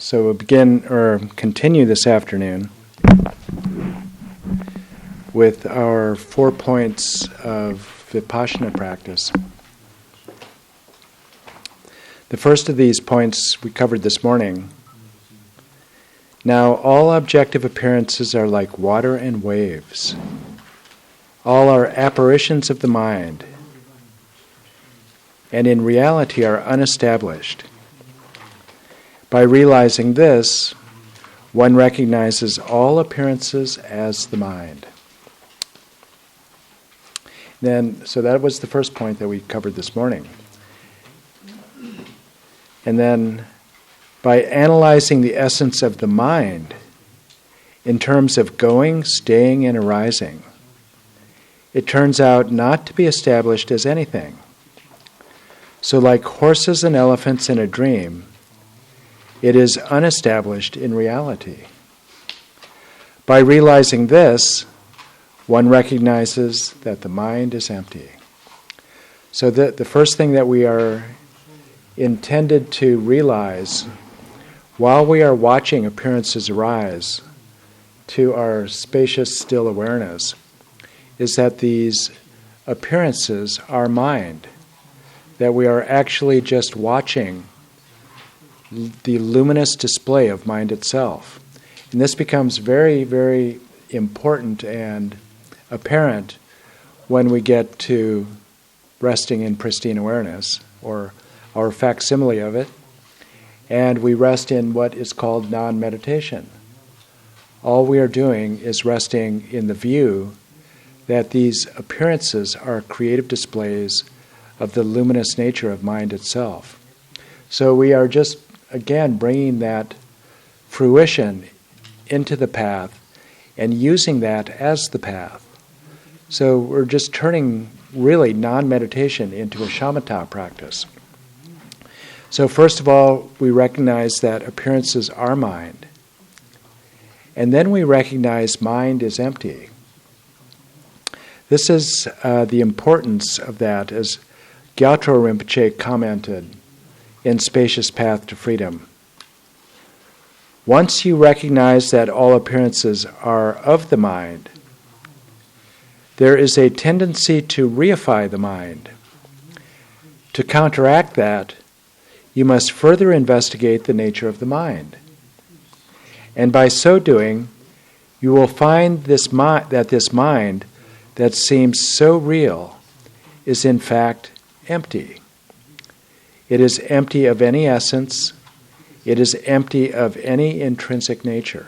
So we'll begin or continue this afternoon with our 4 points of Vipassana practice. The first of these points we covered this morning. Now, all objective appearances are like water and waves. All are apparitions of the mind, and in reality are unestablished. By realizing this, one recognizes all appearances as the mind. So that was the first point that we covered this morning. And then, by analyzing the essence of the mind in terms of going, staying, and arising, it turns out not to be established as anything. So like horses and elephants in a dream, it is unestablished in reality. By realizing this, one recognizes that the mind is empty. So the first thing that we are intended to realize while we are watching appearances arise to our spacious, still awareness is that these appearances are mind, that we are actually just watching the luminous display of mind itself. And this becomes very, very important and apparent when we get to resting in pristine awareness, or our facsimile of it, and we rest in what is called non-meditation. All we are doing is resting in the view that these appearances are creative displays of the luminous nature of mind itself. So we are just, again, bringing that fruition into the path and using that as the path. So we're just turning really non-meditation into a Shamata practice. So first of all, we recognize that appearances are mind. And then we recognize mind is empty. This is the importance of that, as Gyatro Rinpoche commented in Spacious Path to Freedom. Once you recognize that all appearances are of the mind, there is a tendency to reify the mind. To counteract that, you must further investigate the nature of the mind. And by so doing, you will find that this mind that seems so real is in fact empty. It is empty of any essence. It is empty of any intrinsic nature.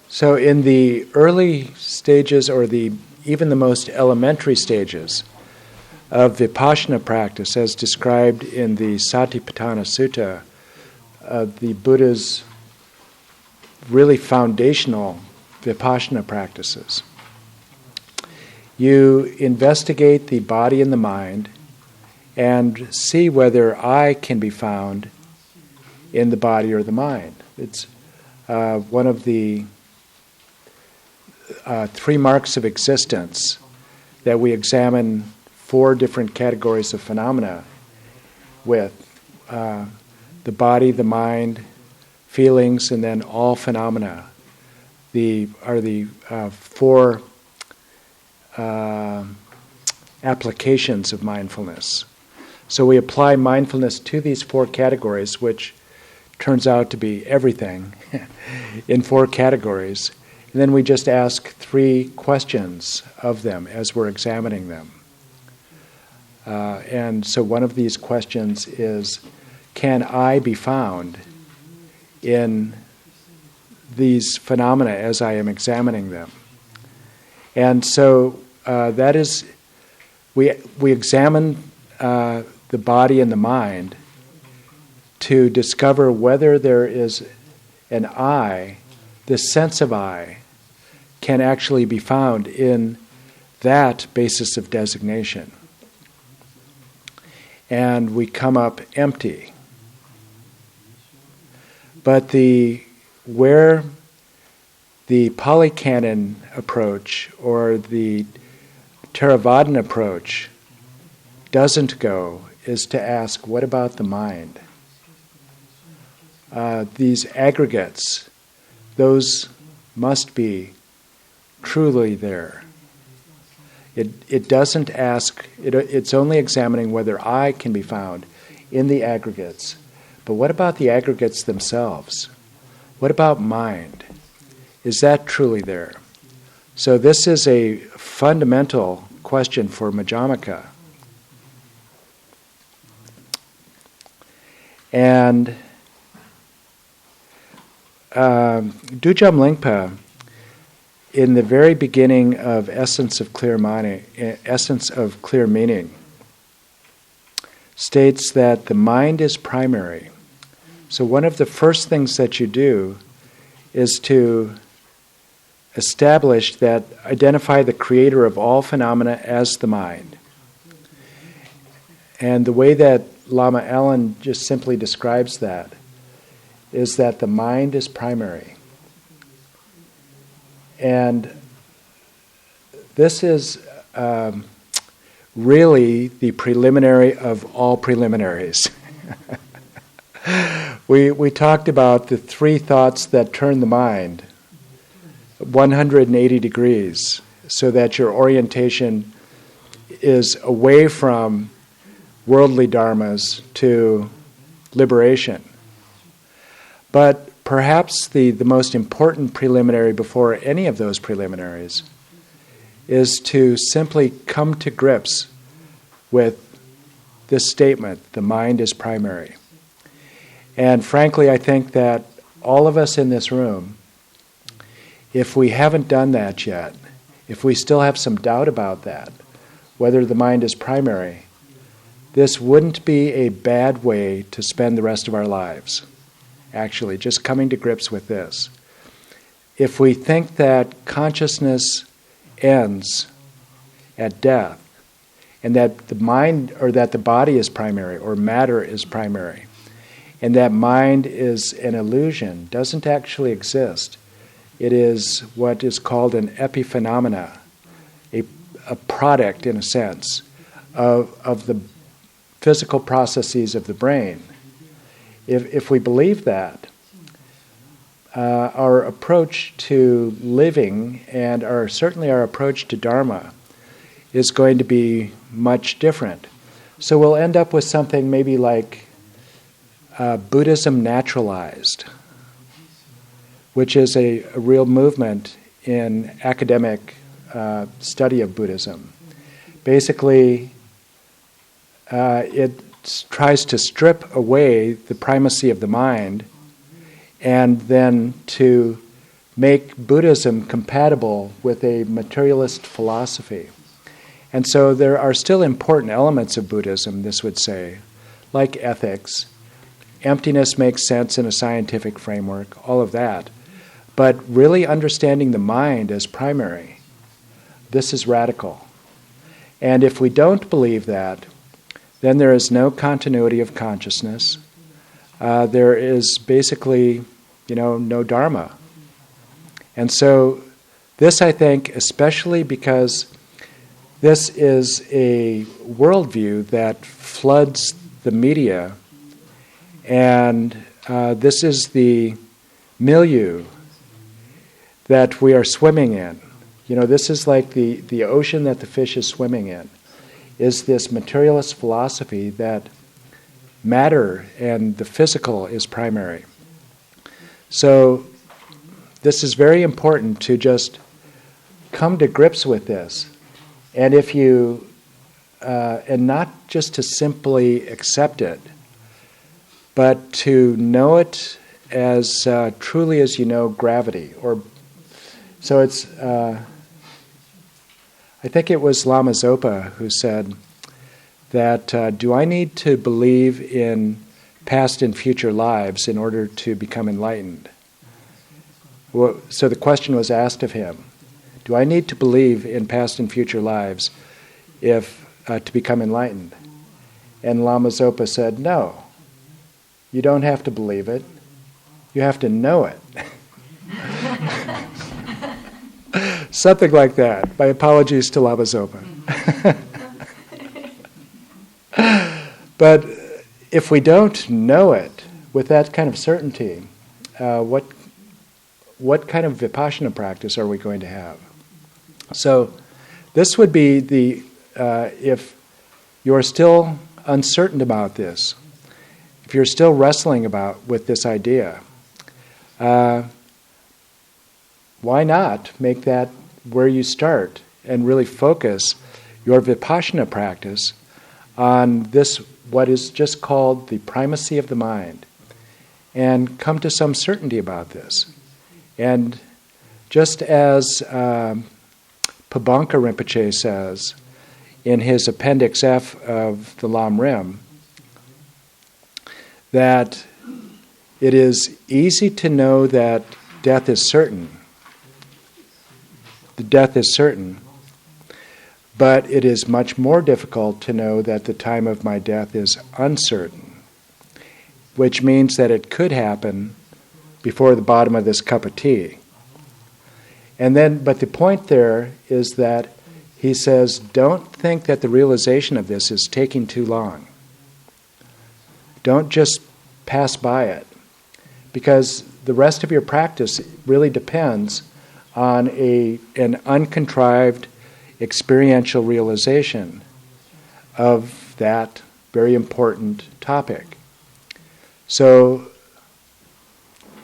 So in the early stages, or even the most elementary stages of Vipassana practice, as described in the Satipatthana Sutta, the Buddha's really foundational Vipassana practices, you investigate the body and the mind and see whether I can be found in the body or the mind. It's one of the 3 marks of existence that we examine 4 different categories of phenomena with: the body, the mind, feelings, and then all phenomena. Are the 4 applications of mindfulness. So we apply mindfulness to these 4 categories, which turns out to be everything in 4 categories. And then we just ask 3 questions of them as we're examining them. And so one of these questions is, can I be found in these phenomena as I am examining them? And so that is, we examine the body and the mind to discover whether there is an I, this sense of I, can actually be found in that basis of designation. And we come up empty. But where the Pali Canon approach, or the Theravadan approach doesn't go is to ask, what about the mind? These aggregates, those must be truly there. It doesn't ask, it's only examining whether I can be found in the aggregates. But what about the aggregates themselves? What about mind? Is that truly there? So this is a fundamental question for Madhyamaka. And Dujam Lingpa, in the very beginning of Essence of Clear Meaning, states that the mind is primary. So one of the first things that you do is to identify the creator of all phenomena as the mind. And the way that Lama Allen just simply describes that is that the mind is primary. And this is really the preliminary of all preliminaries. We talked about the three thoughts that turn the mind 180 degrees so that your orientation is away from worldly dharmas to liberation. But perhaps the most important preliminary before any of those preliminaries is to simply come to grips with this statement, the mind is primary. And frankly, I think that all of us in this room, if we haven't done that yet, if we still have some doubt about that, whether the mind is primary, this wouldn't be a bad way to spend the rest of our lives. Actually, just coming to grips with this. If we think that consciousness ends at death, and that the mind or that the body is primary or matter is primary, and that mind is an illusion, doesn't actually exist. It is what is called an epiphenomena, a product, in a sense, of the physical processes of the brain. If we believe that, our approach to living and certainly our approach to Dharma is going to be much different. So we'll end up with something maybe like Buddhism naturalized, which is a real movement in academic study of Buddhism. Basically, it tries to strip away the primacy of the mind and then to make Buddhism compatible with a materialist philosophy. And so there are still important elements of Buddhism, this would say, like ethics. Emptiness makes sense in a scientific framework, all of that. But really understanding the mind as primary, this is radical. And if we don't believe that, then there is no continuity of consciousness. There is basically, no Dharma. And so this, I think, especially because this is a worldview that floods the media, and this is the milieu that we are swimming in. This is like the ocean that the fish is swimming in, is this materialist philosophy that matter and the physical is primary. So this is very important to just come to grips with this. And if you, and not just to simply accept it, but to know it as truly as you know gravity. So it's, I think it was Lama Zopa who said that, do I need to believe in past and future lives in order to become enlightened? Well, so the question was asked of him, do I need to believe in past and future lives to become enlightened? And Lama Zopa said, no, you don't have to believe it, you have to know it. Something like that. My apologies to Lama Zopa. But if we don't know it with that kind of certainty, what kind of vipassana practice are we going to have? So this would be the, if you're still uncertain about this, if you're still wrestling with this idea, why not make that where you start and really focus your vipassana practice on this, what is just called the primacy of the mind, and come to some certainty about this. And just as Pabonka Rinpoche says in his Appendix F of the Lam Rim, that it is easy to know that death is certain. The death is certain. But it is much more difficult to know that the time of my death is uncertain, which means that it could happen before the bottom of this cup of tea. And then, but the point there is that he says, don't think that the realization of this is taking too long. Don't just pass by it, because the rest of your practice really depends on an uncontrived experiential realization of that very important topic. So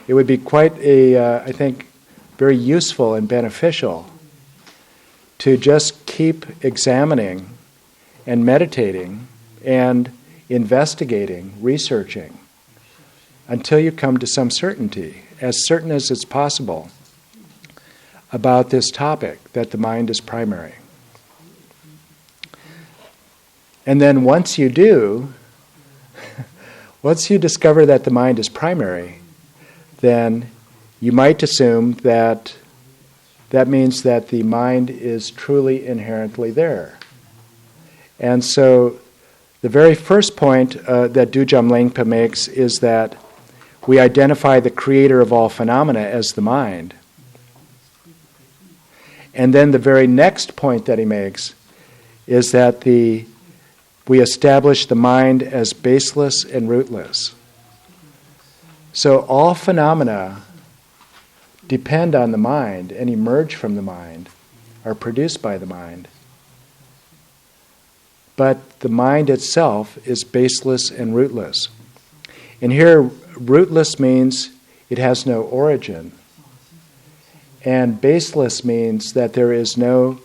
it would be quite I think, very useful and beneficial to just keep examining and meditating and investigating, researching, until you come to some certainty, as certain as it's possible, about this topic, that the mind is primary. And then once you do, once you discover that the mind is primary, then you might assume that that means that the mind is truly inherently there. And so the very first point that Dujam Lengpa makes is that we identify the creator of all phenomena as the mind. And then the very next point that he makes is that we establish the mind as baseless and rootless. So all phenomena depend on the mind and emerge from the mind, are produced by the mind. But the mind itself is baseless and rootless. And here, rootless means it has no origin. And baseless means that there is no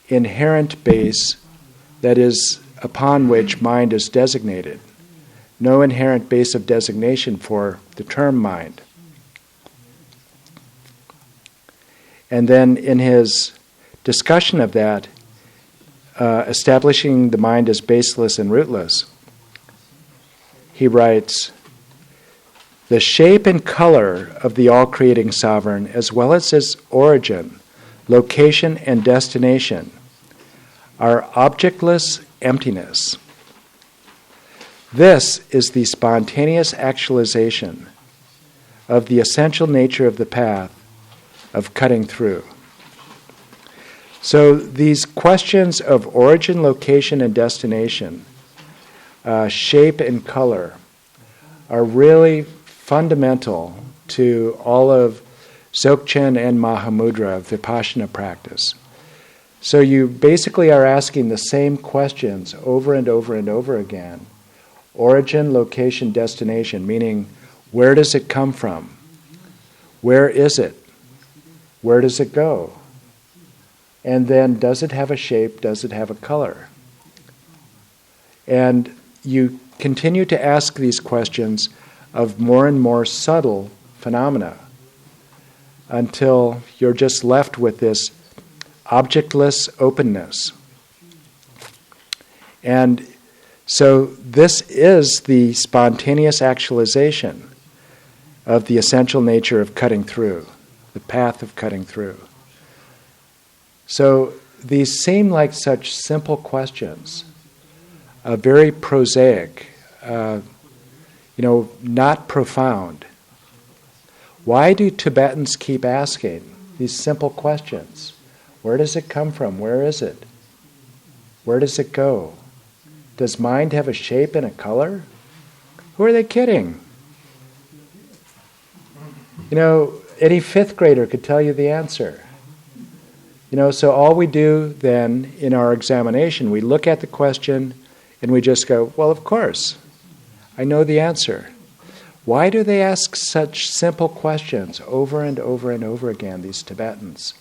inherent base that is upon which mind is designated. No inherent base of designation for the term mind. And then in his discussion of that, establishing the mind as baseless and rootless, he writes, the shape and color of the all-creating sovereign, as well as its origin, location, and destination, are objectless emptiness. This is the spontaneous actualization of the essential nature of the path of cutting through. So these questions of origin, location, and destination, shape and color, are really fundamental to all of Dzogchen and Mahamudra Vipassana practice. So you basically are asking the same questions over and over and over again. Origin, location, destination, meaning where does it come from? Where is it? Where does it go? And then does it have a shape? Does it have a color? And you continue to ask these questions of more and more subtle phenomena until you're just left with this objectless openness. And so this is the spontaneous actualization of the essential nature of cutting through, the path of cutting through. So these seem like such simple questions, very prosaic, not profound. Why do Tibetans keep asking these simple questions? Where does it come from? Where is it? Where does it go? Does mind have a shape and a color? Who are they kidding? Any fifth grader could tell you the answer. So all we do then in our examination, we look at the question and we just go, well, of course, I know the answer. Why do they ask such simple questions over and over and over again, these Tibetans?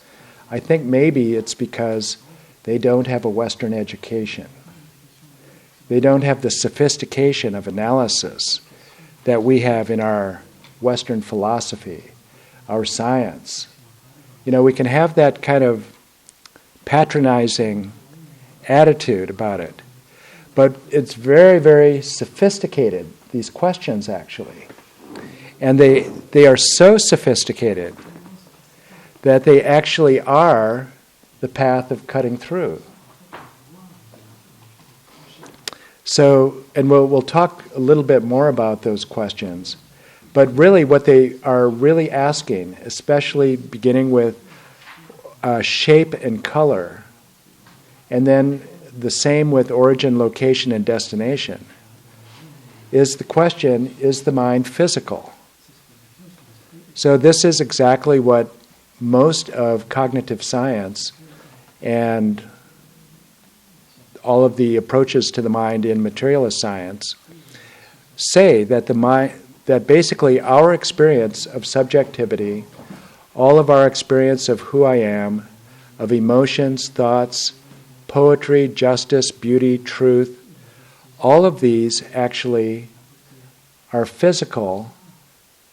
I think maybe it's because they don't have a Western education. They don't have the sophistication of analysis that we have in our Western philosophy, our science. We can have that kind of patronizing attitude about it. But it's very, very sophisticated, these questions actually. And they are so sophisticated that they actually are the path of cutting through. So, and we'll talk a little bit more about those questions. But really what they are really asking, especially beginning with shape and color, and then the same with origin, location, and destination, is the question, is the mind physical? So this is exactly what most of cognitive science and all of the approaches to the mind in materialist science say, that the mind, that basically our experience of subjectivity, all of our experience of who I am, of emotions, thoughts, poetry, justice, beauty, truth, all of these actually are physical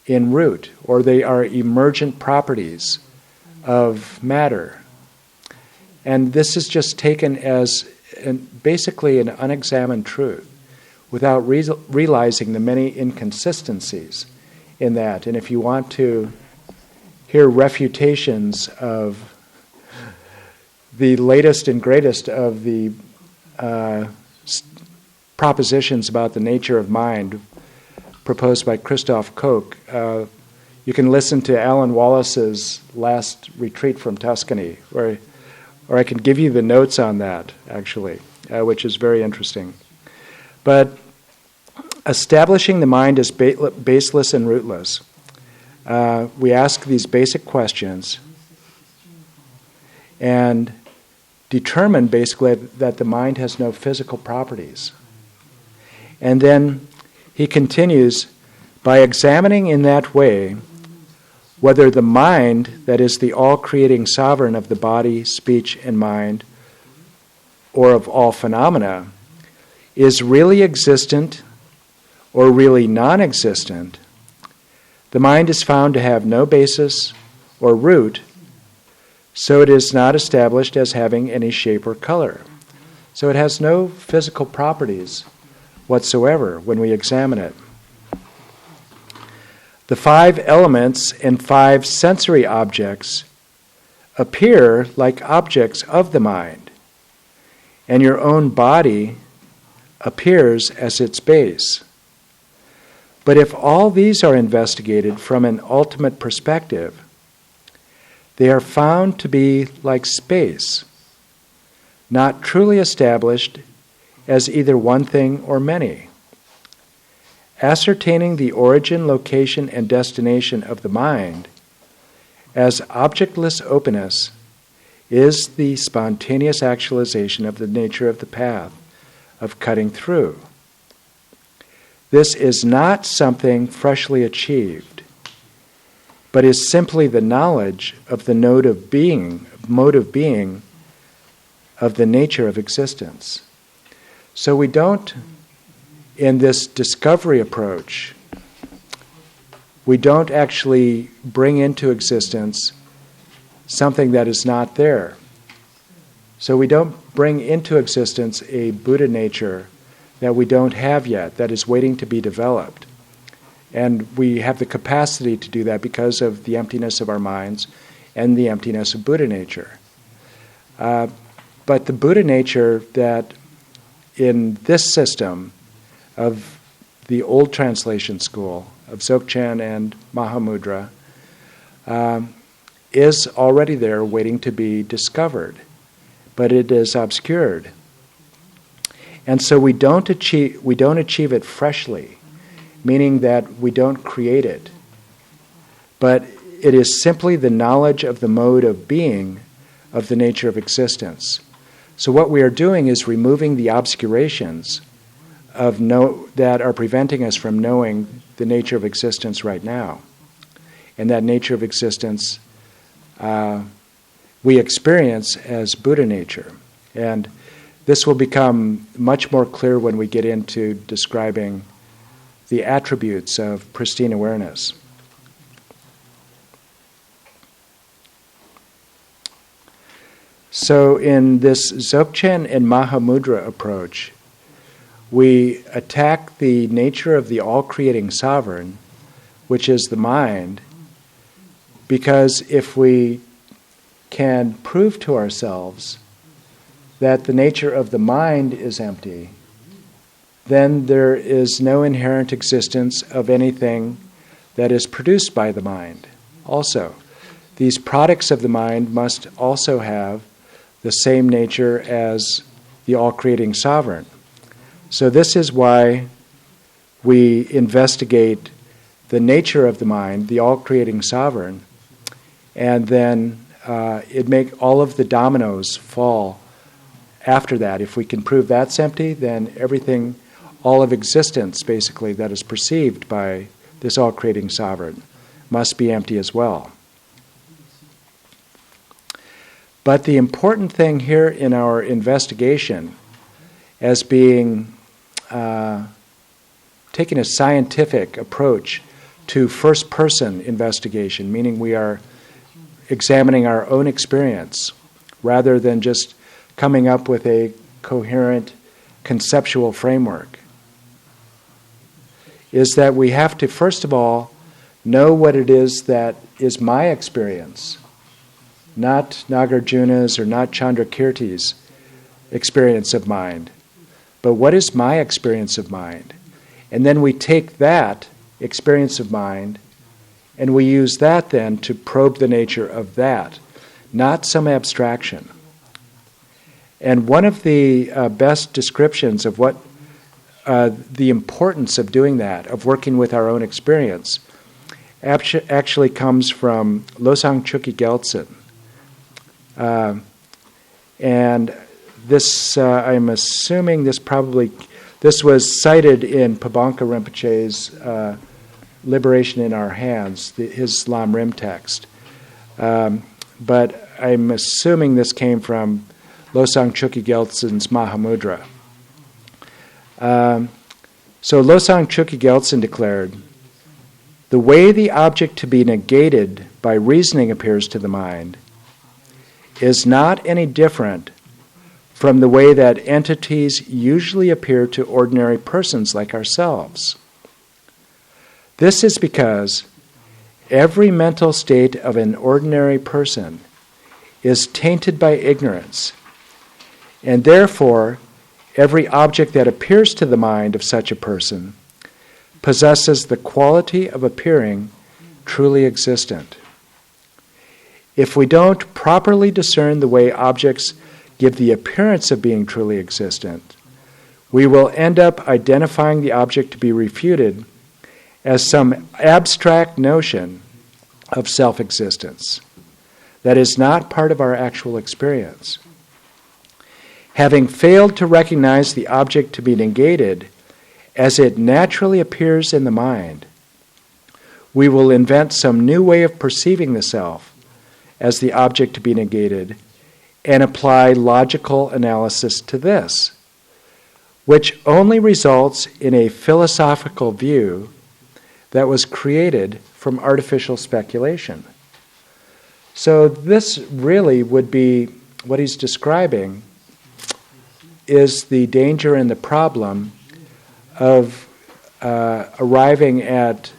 in root, or they are emergent properties of matter. And this is just taken as basically an unexamined truth without realizing the many inconsistencies in that. And if you want to hear refutations of the latest and greatest of the propositions about the nature of mind proposed by Christoph Koch, you can listen to Alan Wallace's last retreat from Tuscany, or I can give you the notes on that, actually, which is very interesting. But establishing the mind as baseless and rootless, we ask these basic questions and determine basically that the mind has no physical properties. And then he continues, by examining in that way whether the mind, that is the all-creating sovereign of the body, speech, and mind, or of all phenomena, is really existent or really non-existent, the mind is found to have no basis or root, so it is not established as having any shape or color. So it has no physical properties whatsoever when we examine it. The 5 elements and 5 sensory objects appear like objects of the mind, and your own body appears as its base. But if all these are investigated from an ultimate perspective, they are found to be like space, not truly established as either one thing or many. Ascertaining the origin, location, and destination of the mind as objectless openness is the spontaneous actualization of the nature of the path of cutting through. This is not something freshly achieved, but is simply the knowledge of the mode of being of the nature of existence. So we don't, in this discovery approach, we don't actually bring into existence something that is not there. So we don't bring into existence a Buddha nature that we don't have yet, that is waiting to be developed. And we have the capacity to do that because of the emptiness of our minds and the emptiness of Buddha nature. But the Buddha nature that in this system of the old translation school of Dzogchen and Mahamudra is already there waiting to be discovered, but it is obscured. And so we don't achieve it freshly, meaning that we don't create it. But it is simply the knowledge of the mode of being of the nature of existence. So what we are doing is removing the obscurations that are preventing us from knowing the nature of existence right now. And that nature of existence we experience as Buddha nature. And this will become much more clear when we get into describing the attributes of pristine awareness. So in this Dzogchen and Mahamudra approach, we attack the nature of the all-creating sovereign, which is the mind, because if we can prove to ourselves that the nature of the mind is empty, then there is no inherent existence of anything that is produced by the mind. Also, these products of the mind must also have the same nature as the all-creating sovereign. So this is why we investigate the nature of the mind, the all-creating sovereign, and then it make all of the dominoes fall after that. If we can prove that's empty, then everything, all of existence basically that is perceived by this all-creating sovereign must be empty as well. But the important thing here in our investigation, as being taking a scientific approach to first-person investigation, meaning we are examining our own experience rather than just coming up with a coherent conceptual framework, is that we have to, first of all, know what it is that is my experience, not Nagarjuna's or not Chandrakirti's experience of mind, but what is my experience of mind? And then we take that experience of mind and we use that then to probe the nature of that, not some abstraction. And one of the best descriptions of what the importance of doing that, of working with our own experience, actually comes from Losang Chukyi Gyaltsen. And this, I'm assuming this was cited in Pabanka Rinpoche's Liberation in Our Hands, his Lam Rim text. But I'm assuming this came from Losang Chukyi Gyaltsen's Mahamudra. So Losang Chukyi Gyaltsen declared, "The way the object to be negated by reasoning appears to the mind is not any different from the way that entities usually appear to ordinary persons like ourselves. This is because every mental state of an ordinary person is tainted by ignorance, and therefore every object that appears to the mind of such a person possesses the quality of appearing truly existent. If we don't properly discern the way objects give the appearance of being truly existent, we will end up identifying the object to be refuted as some abstract notion of self-existence that is not part of our actual experience. Having failed to recognize the object to be negated as it naturally appears in the mind, we will invent some new way of perceiving the self as the object to be negated and apply logical analysis to this, which only results in a philosophical view that was created from artificial speculation." So this really would be, what he's describing is the danger and the problem of arriving at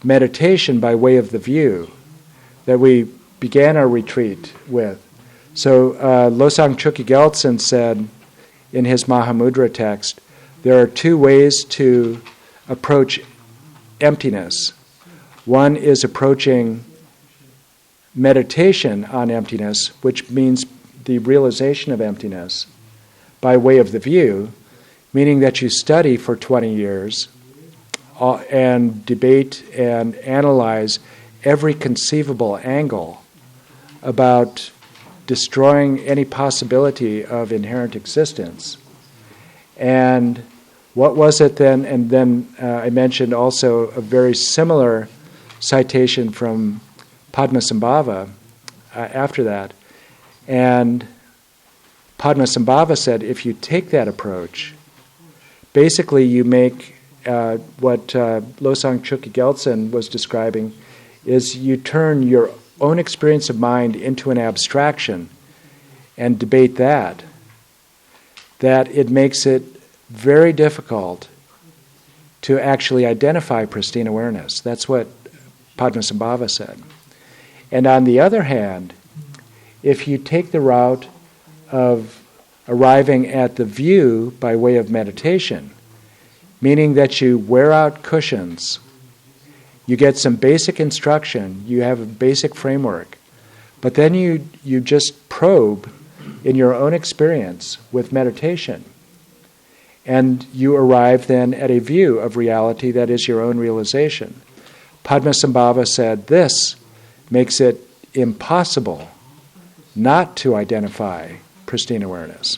meditation by way of the view that we began our retreat with. So Losang Chukyi Gyaltsen said in his Mahamudra text, there are two ways to approach emptiness. One is approaching meditation on emptiness, which means the realization of emptiness, by way of the view, meaning that you study for 20 years and debate and analyze every conceivable angle about destroying any possibility of inherent existence. And what was it then? And then I mentioned also a very similar citation from Padmasambhava after that. And Padmasambhava said, if you take that approach, basically you make what Losang Chukyi Gyaltsen was describing, is you turn your own experience of mind into an abstraction and debate that it makes it very difficult to actually identify pristine awareness. That's what Padmasambhava said. And on the other hand, if you take the route of arriving at the view by way of meditation, meaning that you wear out cushions, you get some basic instruction, you have a basic framework, but then you just probe in your own experience with meditation, and you arrive then at a view of reality that is your own realization. Padmasambhava said this makes it impossible not to identify pristine awareness.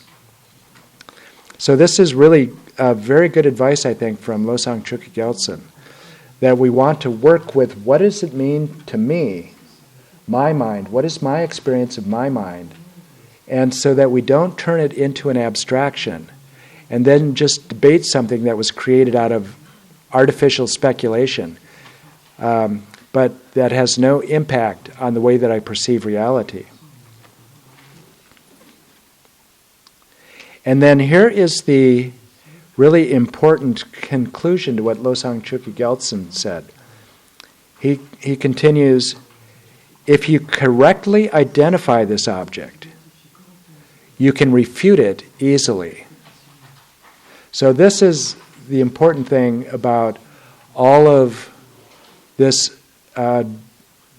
So this is really very good advice, I think, from Losang Chukyi Gyaltsen, that we want to work with what does it mean to me, my mind, what is my experience of my mind, and so that we don't turn it into an abstraction and then just debate something that was created out of artificial speculation, but that has no impact on the way that I perceive reality. And then here is the really important conclusion to what Losang Chukyi Gyaltsen said. He continues, if you correctly identify this object, you can refute it easily. So this is the important thing about all of this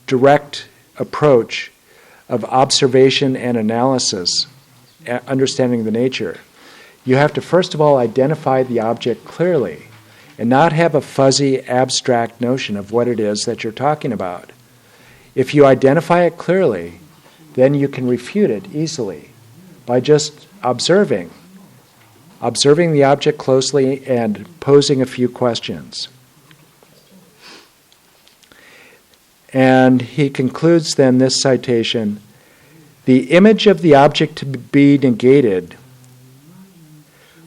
direct approach of observation and analysis, understanding the nature. You have to first of all identify the object clearly and not have a fuzzy, abstract notion of what it is that you're talking about. If you identify it clearly, then you can refute it easily by just observing the object closely and posing a few questions. And he concludes then this citation, the image of the object to be negated,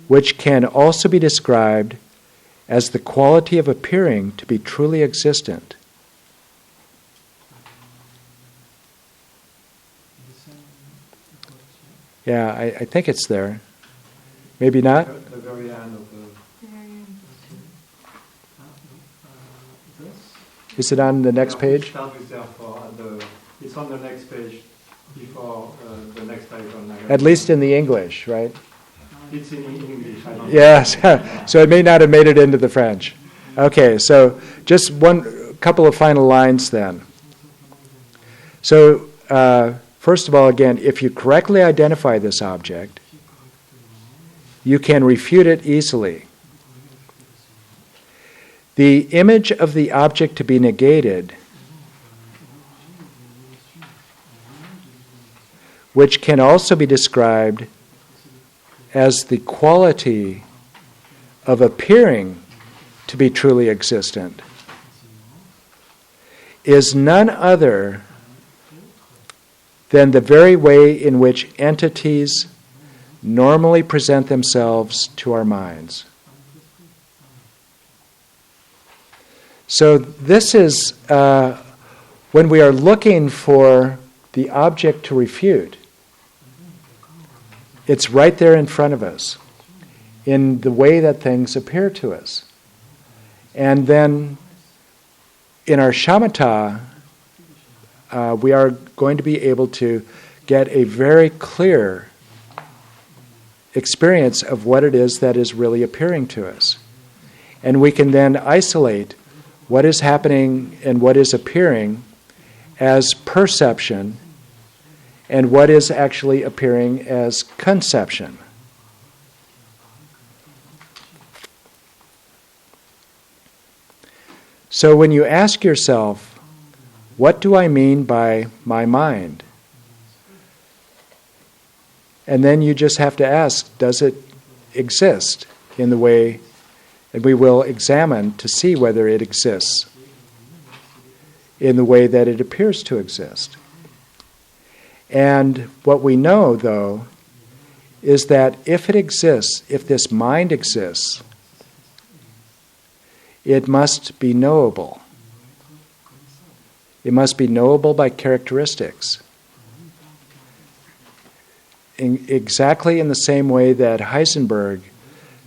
which can also be described as the quality of appearing to be truly existent. Yeah, I think it's there. Maybe not? The very end of the... Is it on the next page? Start with therefore. It's on the next page before the next page on negative. At least in the English, right? It's in English. I don't know. Yes, so it may not have made it into the French. Okay, so just one couple of final lines then. So, first of all, again, if you correctly identify this object, you can refute it easily. The image of the object to be negated, which can also be described as the quality of appearing to be truly existent, is none other than the very way in which entities normally present themselves to our minds. So this is when we are looking for the object to refute. It's right there in front of us, in the way that things appear to us. And then in our shamatha, we are going to be able to get a very clear experience of what it is that is really appearing to us. And we can then isolate what is happening and what is appearing as perception and what is actually appearing as conception. So when you ask yourself, what do I mean by my mind? And then you just have to ask, does it exist in the way, and we will examine to see whether it exists in the way that it appears to exist. And what we know, though, is that if it exists, if this mind exists, it must be knowable. It must be knowable by characteristics. Exactly in the same way that Heisenberg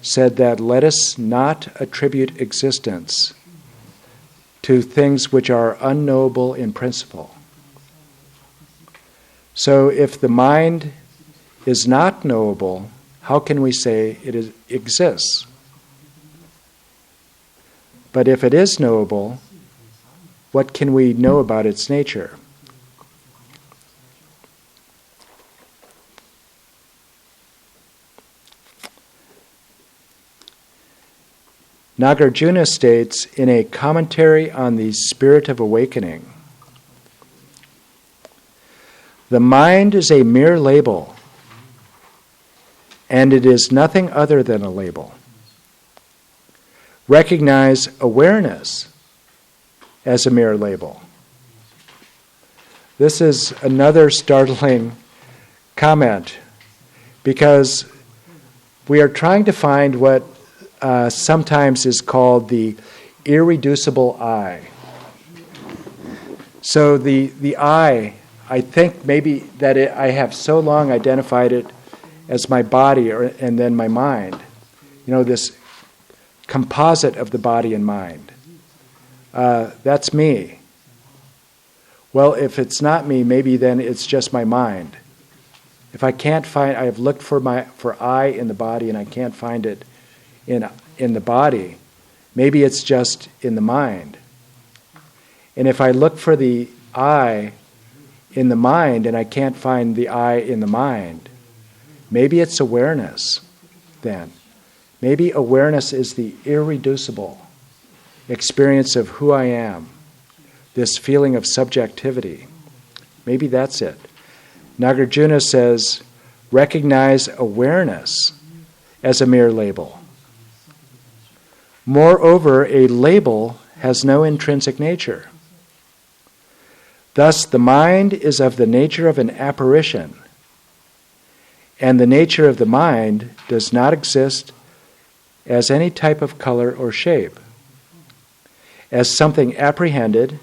said that let us not attribute existence to things which are unknowable in principle. So if the mind is not knowable, how can we say it exists? But if it is knowable, what can we know about its nature? Nagarjuna states in a commentary on the Spirit of Awakening, the mind is a mere label, and it is nothing other than a label. Recognize awareness as a mere label. This is another startling comment, because we are trying to find what sometimes is called the irreducible I. So the I think maybe that I have so long identified it as my body and then my mind. This composite of the body and mind. That's me. Well, if it's not me, maybe then it's just my mind. If I can't find, I have looked for I in the body and I can't find it in the body, maybe it's just in the mind. And if I look for the I in the mind and I can't find the I in the mind, maybe it's awareness then. Maybe awareness is the irreducible experience of who I am, this feeling of subjectivity. Maybe that's it. Nagarjuna says, recognize awareness as a mere label. Moreover, a label has no intrinsic nature. Thus, the mind is of the nature of an apparition, and the nature of the mind does not exist as any type of color or shape, as something apprehended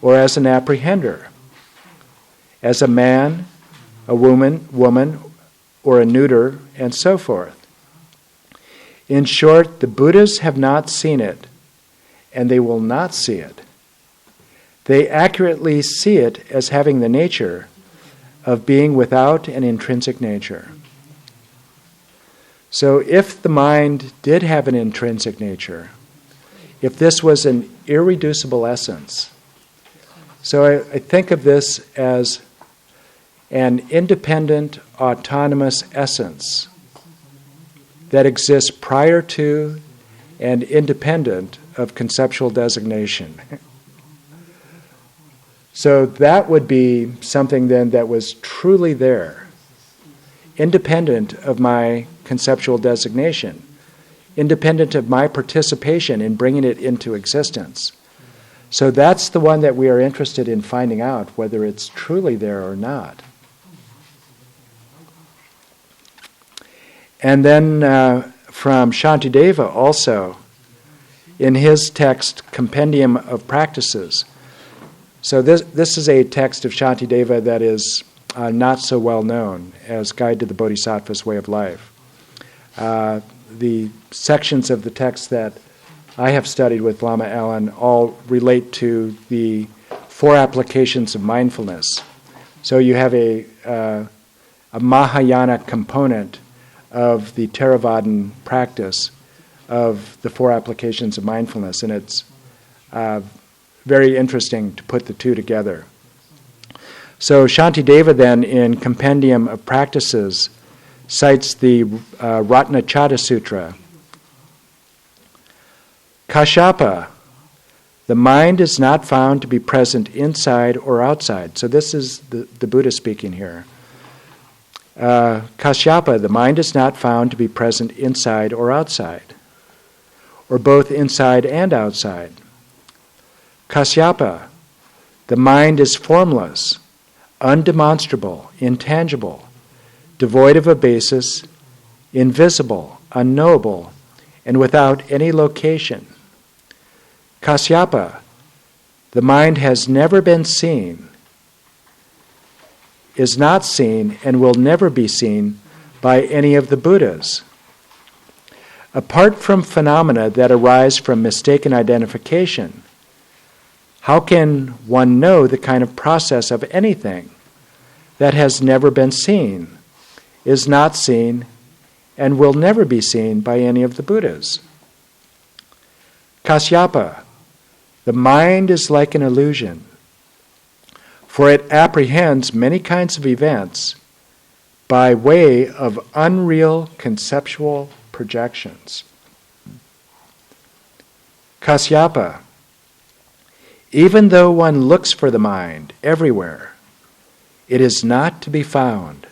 or as an apprehender, as a man, a woman, or a neuter, and so forth. In short, the Buddhas have not seen it, and they will not see it. They accurately see it as having the nature of being without an intrinsic nature. So if the mind did have an intrinsic nature, if this was an irreducible essence, so I think of this as an independent, autonomous essence that exists prior to and independent of conceptual designation. So that would be something then that was truly there, independent of my conceptual designation, independent of my participation in bringing it into existence. So that's the one that we are interested in finding out, whether it's truly there or not. And then from Shantideva also, in his text, Compendium of Practices. So this is a text of Shantideva that is not so well known as Guide to the Bodhisattva's Way of Life. The sections of the text that I have studied with Lama Allen all relate to the 4 applications of mindfulness. So you have a Mahayana component of the Theravadan practice of the 4 applications of mindfulness, and it's very interesting to put the two together. So Shantideva then, in Compendium of Practices, cites the Ratnachada Sutra. Kashyapa, the mind is not found to be present inside or outside. So this is the Buddha speaking here. Kashyapa, the mind is not found to be present inside or outside, or both inside and outside. Kashyapa, the mind is formless, undemonstrable, intangible, devoid of a basis, invisible, unknowable, and without any location. Kashyapa, the mind has never been seen, is not seen, and will never be seen by any of the Buddhas. Apart from phenomena that arise from mistaken identification, how can one know the kind of process of anything that has never been seen, is not seen, and will never be seen by any of the Buddhas? Kashyapa, the mind is like an illusion, for it apprehends many kinds of events by way of unreal conceptual projections. Kashyapa, even though one looks for the mind everywhere, it is not to be found.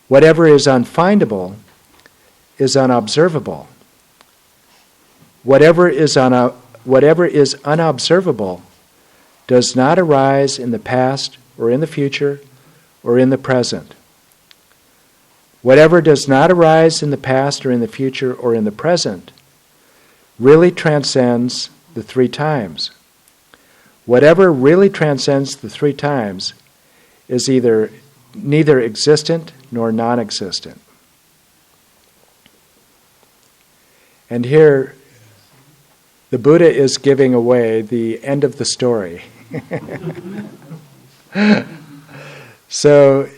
Whatever is unfindable is unobservable. Whatever is unobservable does not arise in the past or in the future or in the present. Whatever does not arise in the past or in the future or in the present really transcends the three times. Whatever really transcends the three times is either neither existent nor non-existent. And here, the Buddha is giving away the end of the story. So,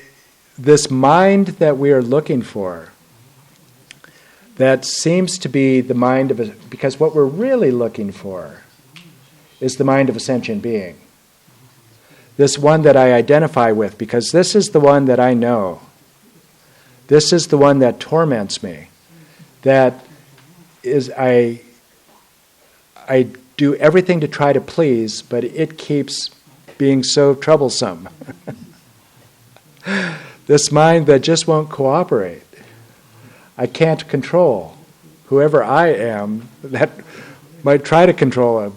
this mind that we are looking for, that seems to be the mind of a, because what we're really looking for is the mind of a sentient being. This one that I identify with, because this is the one that I know. This is the one that torments me. That is, I do everything to try to please, but it keeps being so troublesome. This mind that just won't cooperate. I can't control. Whoever I am that might try to control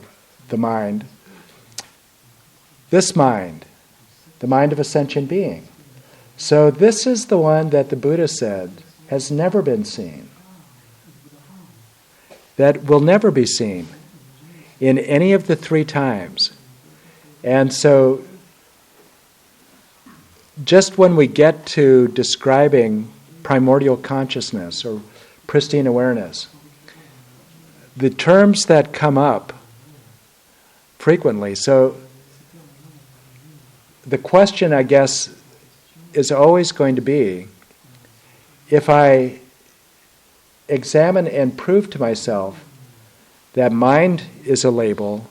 the mind. This mind, the mind of a sentient being. So this is the one that the Buddha said has never been seen. That will never be seen in any of the three times. And so just when we get to describing primordial consciousness or pristine awareness, the terms that come up frequently, so the question, I guess, is always going to be, if I examine and prove to myself that mind is a label,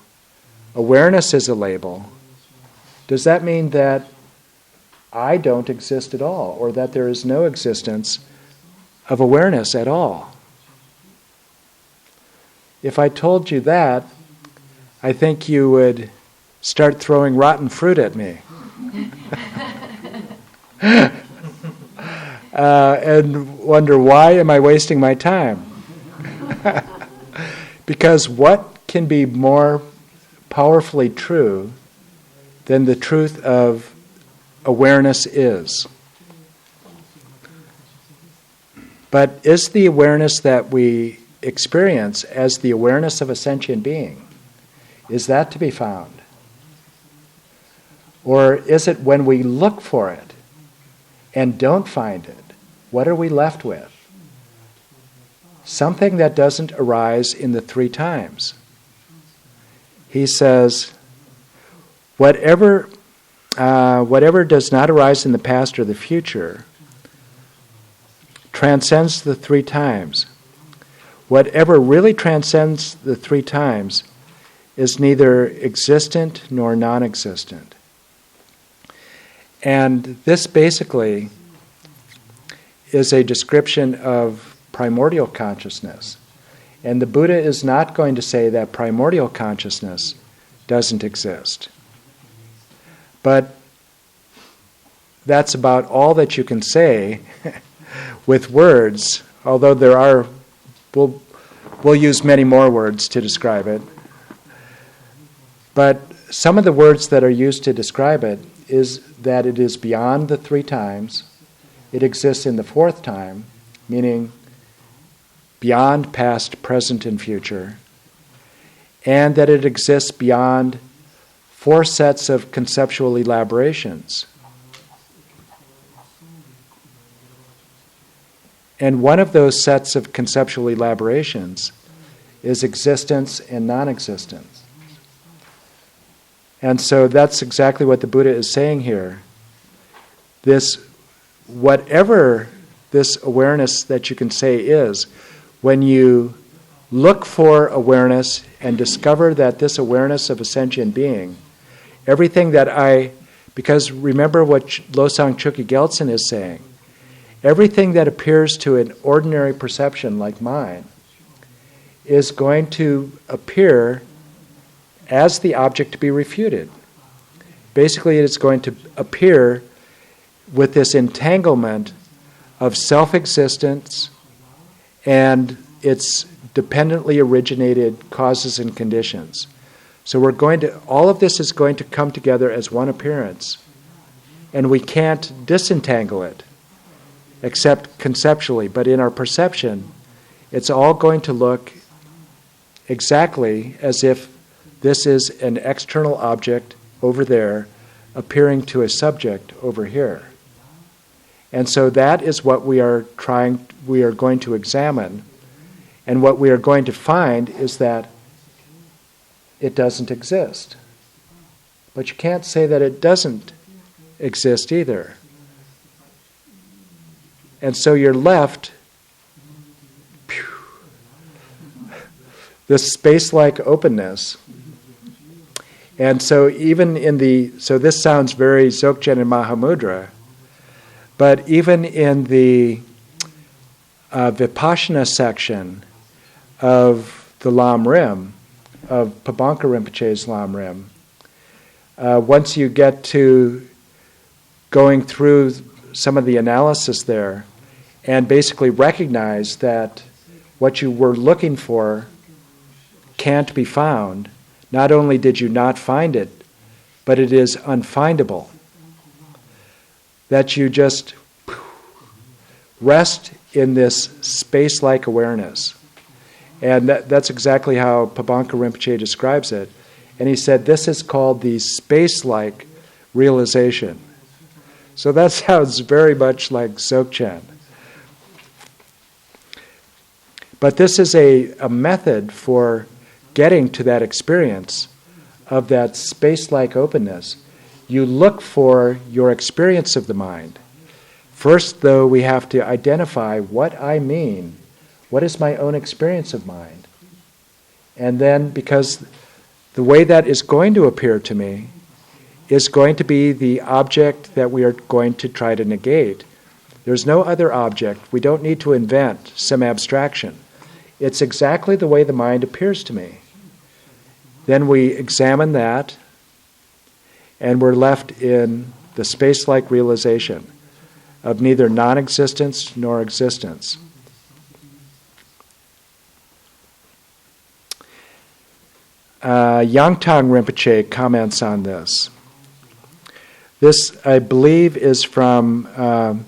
awareness is a label, does that mean that I don't exist at all, or that there is no existence of awareness at all? If I told you that, I think you would start throwing rotten fruit at me. And wonder, why am I wasting my time? Because what can be more powerfully true than the truth of awareness is? But is the awareness that we experience as the awareness of a sentient being, is that to be found? Or is it when we look for it and don't find it, what are we left with? Something that doesn't arise in the three times. He says, whatever does not arise in the past or the future transcends the three times. Whatever really transcends the three times is neither existent nor non-existent. And this basically is a description of primordial consciousness. And the Buddha is not going to say that primordial consciousness doesn't exist. But that's about all that you can say with words, although we'll use many more words to describe it. But some of the words that are used to describe it is that it is beyond the 3 times, it exists in the 4th time, meaning beyond past, present, and future, and that it exists beyond 4 sets of conceptual elaborations. And one of those sets of conceptual elaborations is existence and non-existence. And so that's exactly what the Buddha is saying here. Whatever this awareness that you can say is, when you look for awareness and discover that this awareness of a sentient being, everything because remember what Losang Chukyi Gyaltsen is saying, everything that appears to an ordinary perception like mine is going to appear as the object to be refuted. Basically, it's going to appear with this entanglement of self-existence and its dependently originated causes and conditions. So all of this is going to come together as one appearance, and we can't disentangle it except conceptually. But in our perception, it's all going to look exactly as if this is an external object over there appearing to a subject over here. And so that is what we are going to examine. And what we are going to find is that it doesn't exist. But you can't say that it doesn't exist either. And so you're left this space-like openness. And so so this sounds very Dzogchen and Mahamudra, but even in the Vipassana section of the Lam Rim, of Pabanka Rinpoche's Lam Rim, once you get to going through some of the analysis there and basically recognize that what you were looking for can't be found, not only did you not find it, but it is unfindable. That you just rest in this space-like awareness. And that's exactly how Pabanka Rinpoche describes it. And he said this is called the space-like realization. So that sounds very much like Dzogchen. But this is a method for getting to that experience of that space-like openness. You look for your experience of the mind. First, though, we have to identify what I mean. What is my own experience of mind? And then, because the way that is going to appear to me is going to be the object that we are going to try to negate. There's no other object. We don't need to invent some abstraction. It's exactly the way the mind appears to me. Then we examine that, and we're left in the space-like realization of neither non-existence nor existence. Yangtang Rinpoche comments on this. This, I believe, is from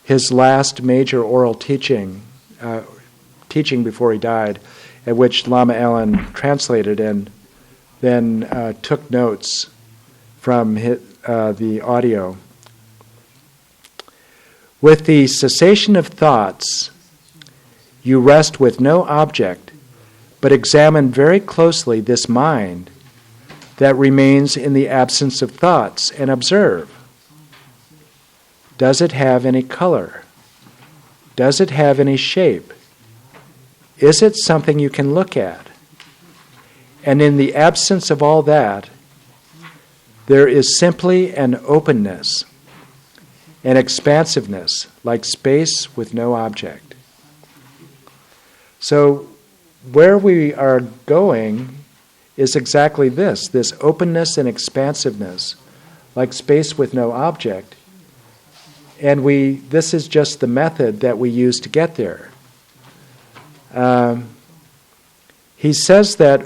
his last major oral teaching before he died, at which Lama Allen translated and then took notes from the audio. With the cessation of thoughts, you rest with no object, but examine very closely this mind that remains in the absence of thoughts, and observe. Does it have any color? Does it have any shape? Is it something you can look at? And in the absence of all that, there is simply an openness, an expansiveness, like space with no object. So where we are going is exactly this openness and expansiveness, like space with no object. And this is just the method that we use to get there. He says that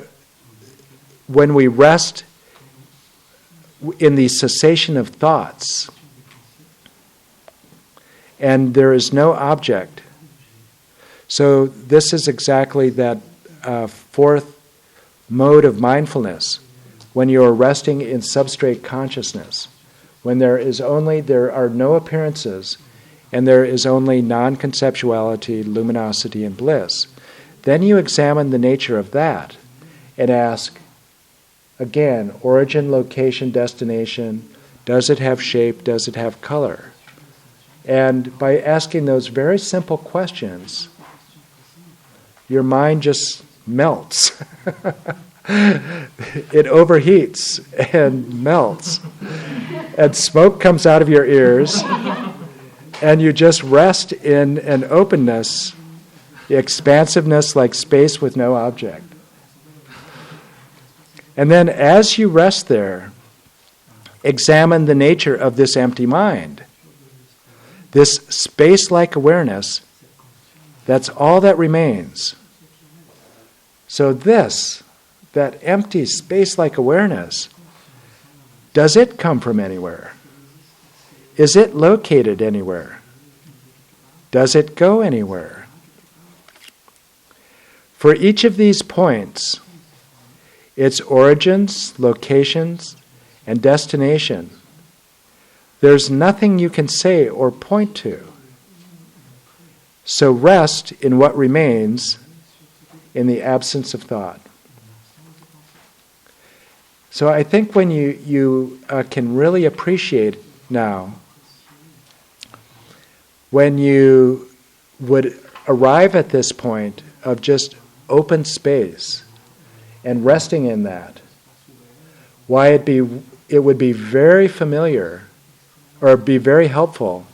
when we rest in the cessation of thoughts, and there is no object. So this is exactly that fourth mode of mindfulness, when you are resting in substrate consciousness, when there are no appearances, and there is only non-conceptuality, luminosity, and bliss. Then you examine the nature of that and ask, again, origin, location, destination, does it have shape, does it have color? And by asking those very simple questions, your mind just melts. It overheats and melts. And smoke comes out of your ears, and you just rest in an openness, the expansiveness like space with no object. And then as you rest there, examine the nature of this empty mind. This space-like awareness, that's all that remains. So that empty space-like awareness, does it come from anywhere? Is it located anywhere? Does it go anywhere? For each of these points, its origins, locations, and destination, there's nothing you can say or point to. So rest in what remains in the absence of thought. So I think when you can really appreciate now, when you would arrive at this point of just open space and resting in that, why it would be very familiar or be very helpful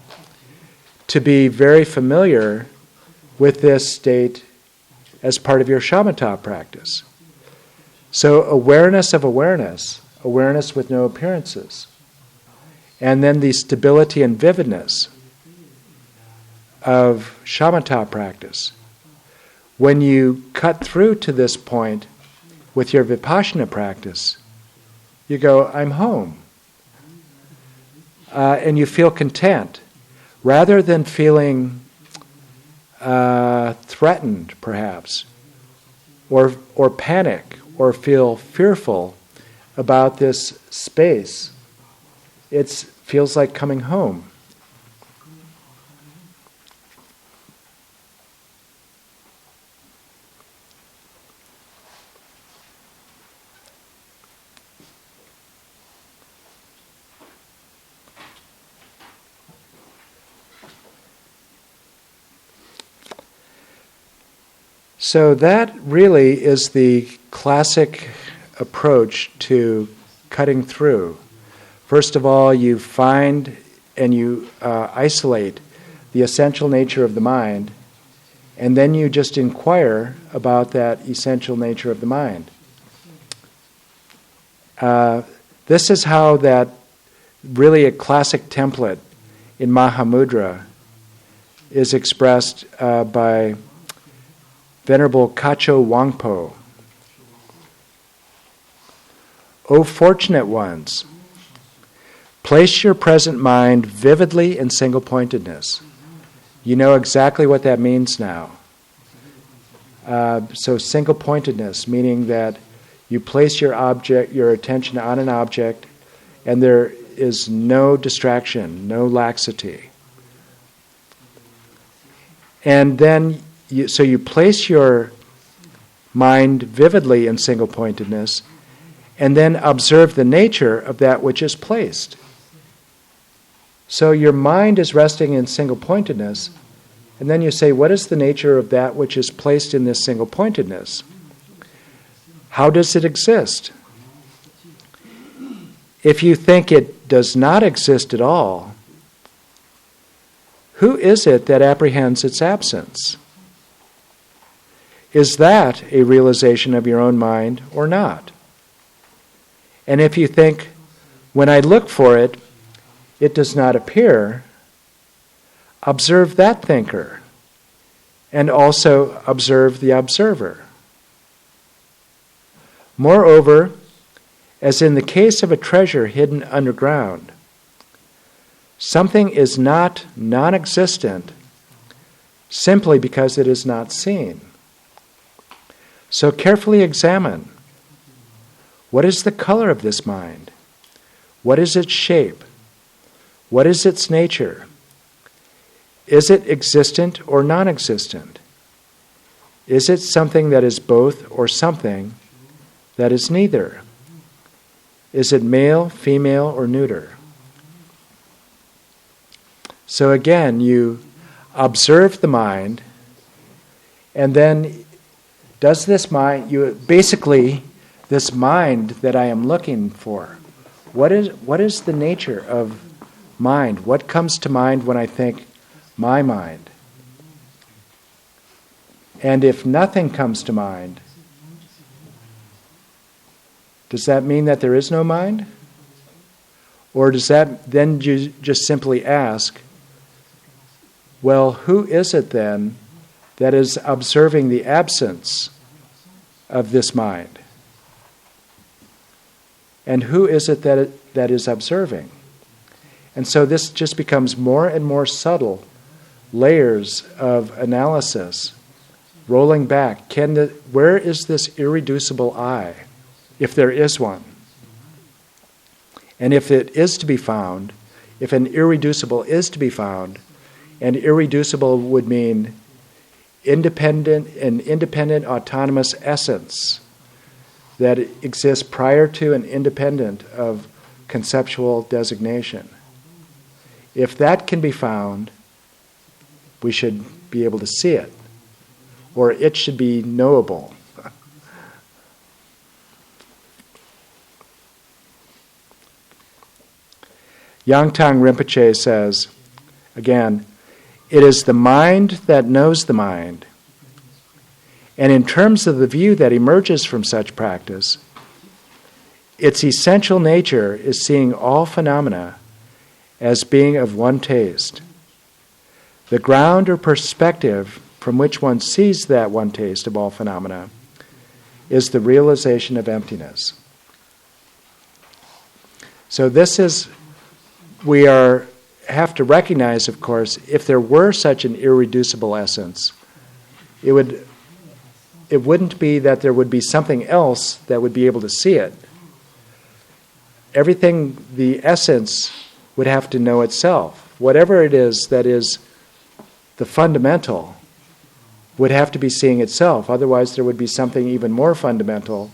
to be very familiar with this state as part of your shamatha practice. So awareness of awareness with no appearances, and then the stability and vividness of shamatha practice. When you cut through to this point with your vipassana practice, you go, I'm home. And you feel content, rather than feeling threatened, perhaps, or panic, or feel fearful about this space. It feels like coming home. So that really is the classic approach to cutting through. First of all, you find and you isolate the essential nature of the mind, and then you just inquire about that essential nature of the mind. This is how that really a classic template in Mahamudra is expressed by Venerable Kacho Wangpo. O fortunate ones, place your present mind vividly in single-pointedness. You know exactly what that means now. So single-pointedness, meaning that you place your attention on an object, and there is no distraction, no laxity. And then you place your mind vividly in single-pointedness, and then observe the nature of that which is placed. So your mind is resting in single-pointedness, and then you say, what is the nature of that which is placed in this single-pointedness? How does it exist? If you think it does not exist at all, who is it that apprehends its absence? Is that a realization of your own mind or not? And if you think, when I look for it, it does not appear, observe that thinker and also observe the observer. Moreover, as in the case of a treasure hidden underground, something is not non-existent simply because it is not seen. So carefully examine, what is the color of this mind? What is its shape? What is its nature? Is it existent or non-existent? Is it something that is both or something that is neither? Is it male, female, or neuter? So again, you observe the mind, and then does this mind, this mind that I am looking for, what is the nature of mind? What comes to mind when I think my mind? And if nothing comes to mind, does that mean that there is no mind? Or does that then you just simply ask, well, who is it then that is observing the absence of this mind? And who is it that is observing? And so this just becomes more and more subtle layers of analysis, rolling back. Where is this irreducible I, if there is one? And if it is to be found, if an irreducible is to be found, and irreducible would mean an independent autonomous essence that exists prior to and independent of conceptual designation. If that can be found, we should be able to see it, or it should be knowable. Yangtang Rinpoche says, again, it is the mind that knows the mind. And in terms of the view that emerges from such practice, its essential nature is seeing all phenomena as being of one taste. The ground or perspective from which one sees that one taste of all phenomena is the realization of emptiness. So we have to recognize, of course, if there were such an irreducible essence, it wouldn't be that there would be something else that would be able to see it. Everything, the essence, would have to know itself. Whatever it is that is the fundamental would have to be seeing itself. Otherwise, there would be something even more fundamental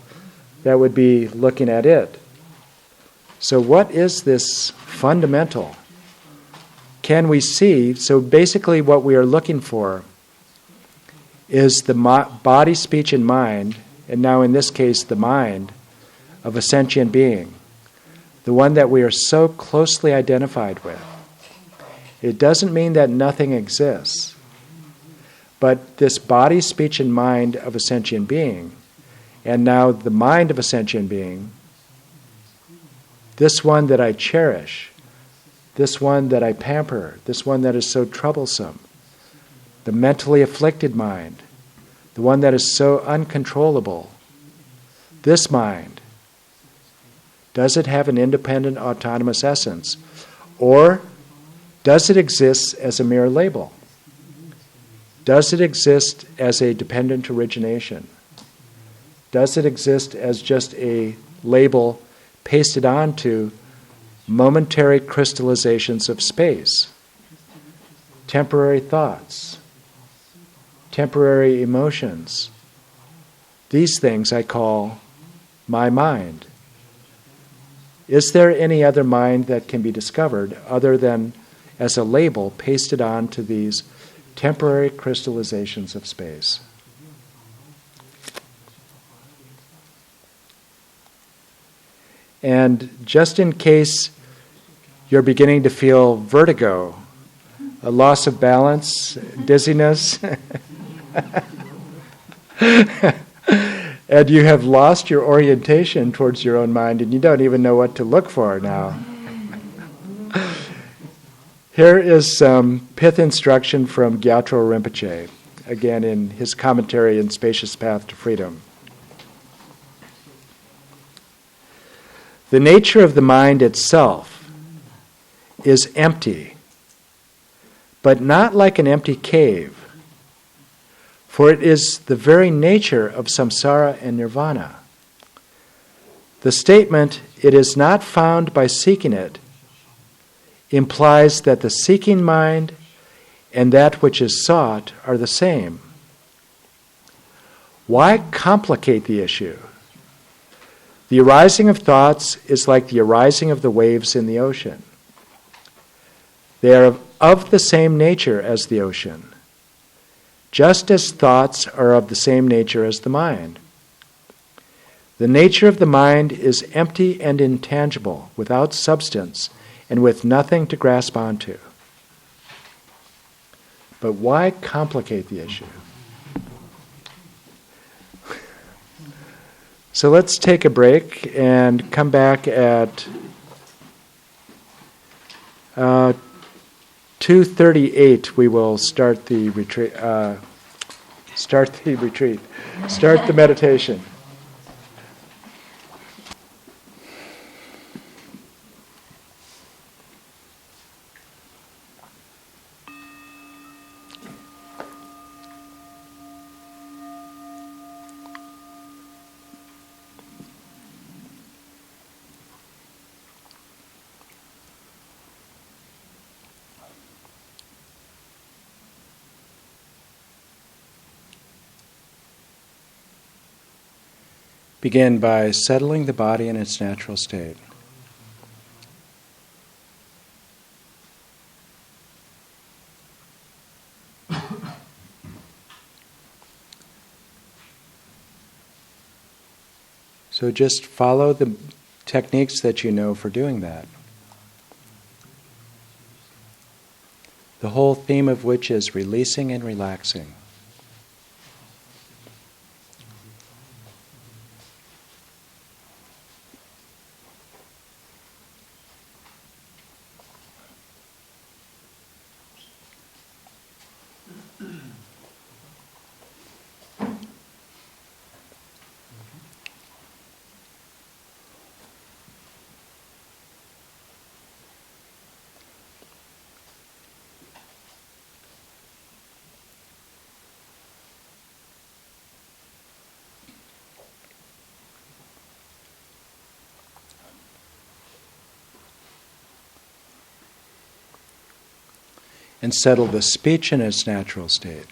that would be looking at it. So what is this fundamental? Can we see? So basically what we are looking for is the body, speech, and mind, and now in this case the mind of a sentient being, the one that we are so closely identified with. It doesn't mean that nothing exists, but this body, speech, and mind of a sentient being, and now the mind of a sentient being, this one that I cherish, this one that I pamper, this one that is so troublesome, the mentally afflicted mind, the one that is so uncontrollable, this mind, does it have an independent autonomous essence? Or does it exist as a mere label? Does it exist as a dependent origination? Does it exist as just a label pasted onto momentary crystallizations of space, temporary thoughts, temporary emotions? These things I call my mind. Is there any other mind that can be discovered other than as a label pasted onto these temporary crystallizations of space? And just in case you're beginning to feel vertigo, a loss of balance, dizziness, And you have lost your orientation towards your own mind, and you don't even know what to look for now. Here is some pith instruction from Gyatro Rinpoche, again in his commentary in Spacious Path to Freedom. The nature of the mind itself is empty, but not like an empty cave, for it is the very nature of samsara and nirvana. The statement, "it is not found by seeking it," implies that the seeking mind and that which is sought are the same. Why complicate the issue? The arising of thoughts is like the arising of the waves in the ocean. They are of the same nature as the ocean, just as thoughts are of the same nature as the mind. The nature of the mind is empty and intangible, without substance, and with nothing to grasp onto. But why complicate the issue? So let's take a break and come back at 2:38. We will start the retreat. Start the meditation. Begin by settling the body in its natural state. So just follow the techniques that you know for doing that. The whole theme of which is releasing and relaxing. And settle the speech in its natural state.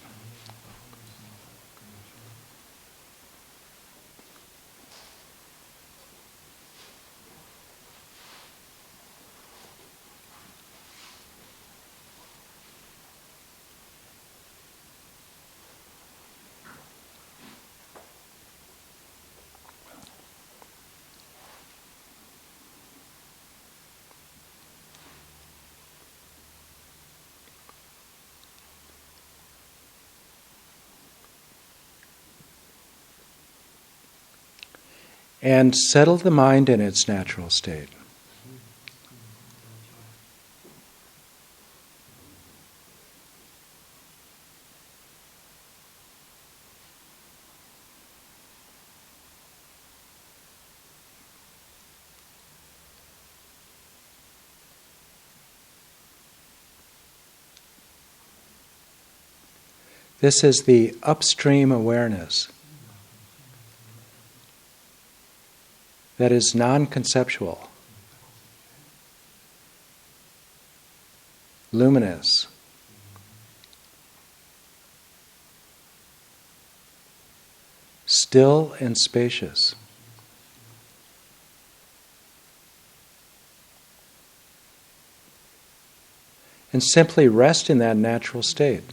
And settle the mind in its natural state. This is the upstream awareness that is non-conceptual, luminous, still and spacious. And simply rest in that natural state.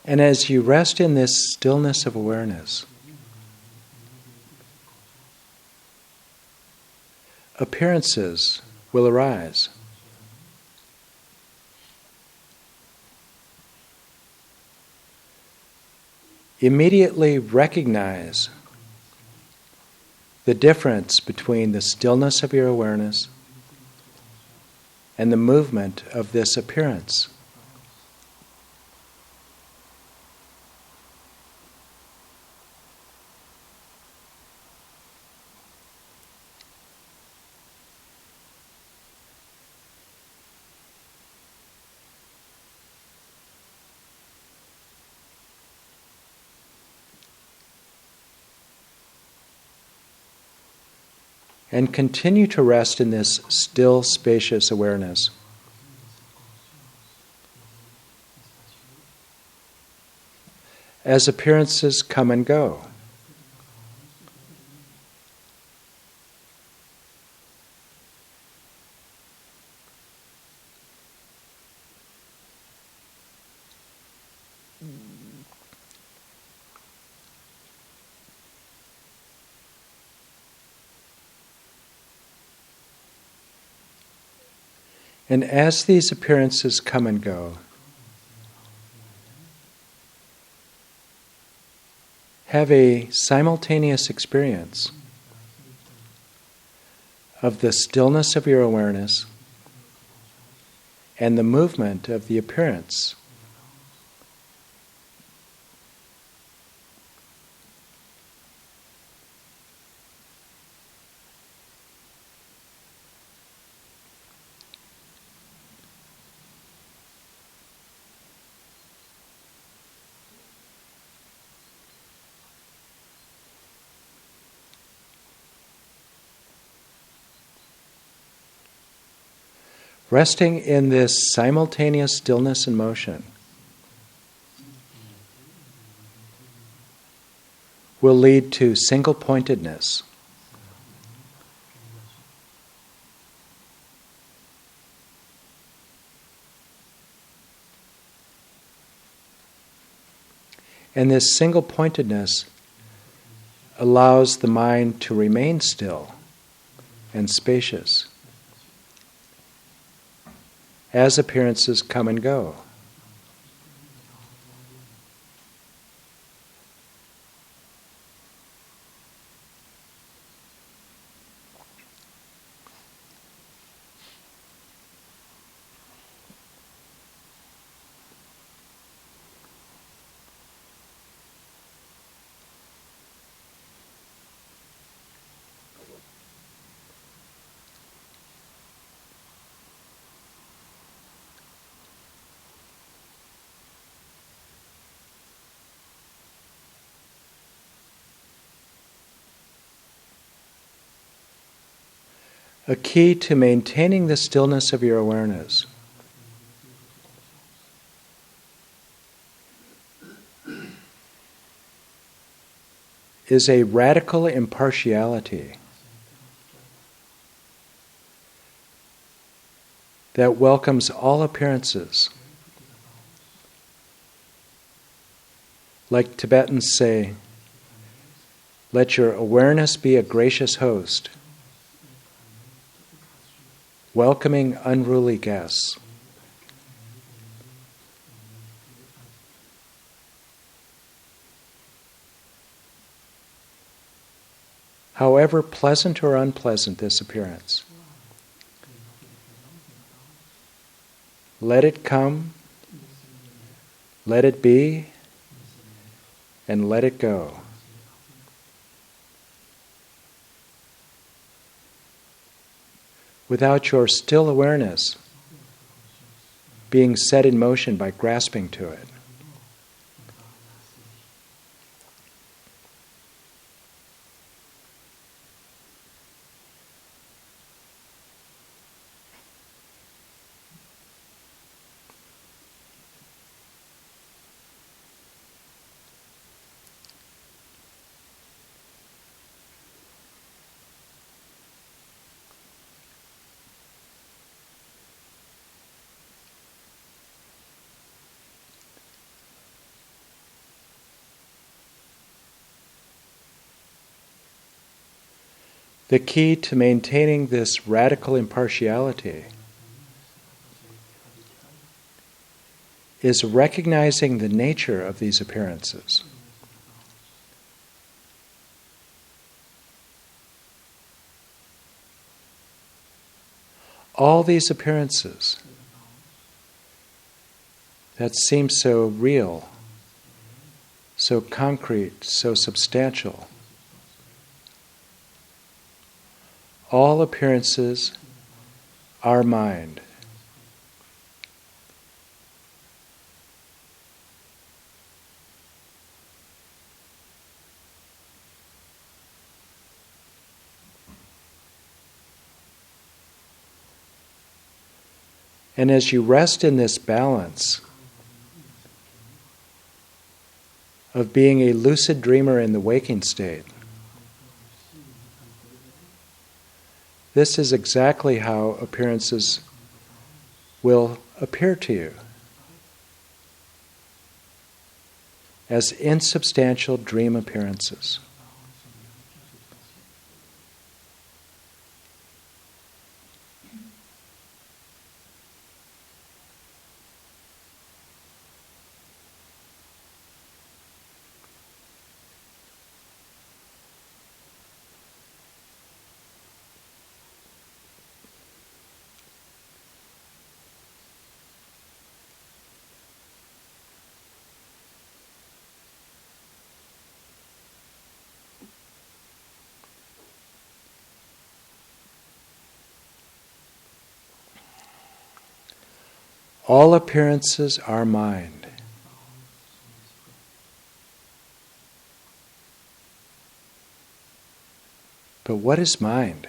And as you rest in this stillness of awareness, appearances will arise. Immediately recognize the difference between the stillness of your awareness and the movement of this appearance. And continue to rest in this still, spacious awareness. As appearances come and go. And as these appearances come and go, have a simultaneous experience of the stillness of your awareness and the movement of the appearance. Resting in this simultaneous stillness and motion will lead to single-pointedness. And this single-pointedness allows the mind to remain still and spacious as appearances come and go. A key to maintaining the stillness of your awareness is a radical impartiality that welcomes all appearances. Like Tibetans say, let your awareness be a gracious host, welcoming unruly guests. However pleasant or unpleasant this appearance, let it come, let it be, and let it go. Without your still awareness being set in motion by grasping to it. The key to maintaining this radical impartiality is recognizing the nature of these appearances. All these appearances that seem so real, so concrete, so substantial, all appearances are mind. And as you rest in this balance of being a lucid dreamer in the waking state, this is exactly how appearances will appear to you, as insubstantial dream appearances. All appearances are mind. But what is mind?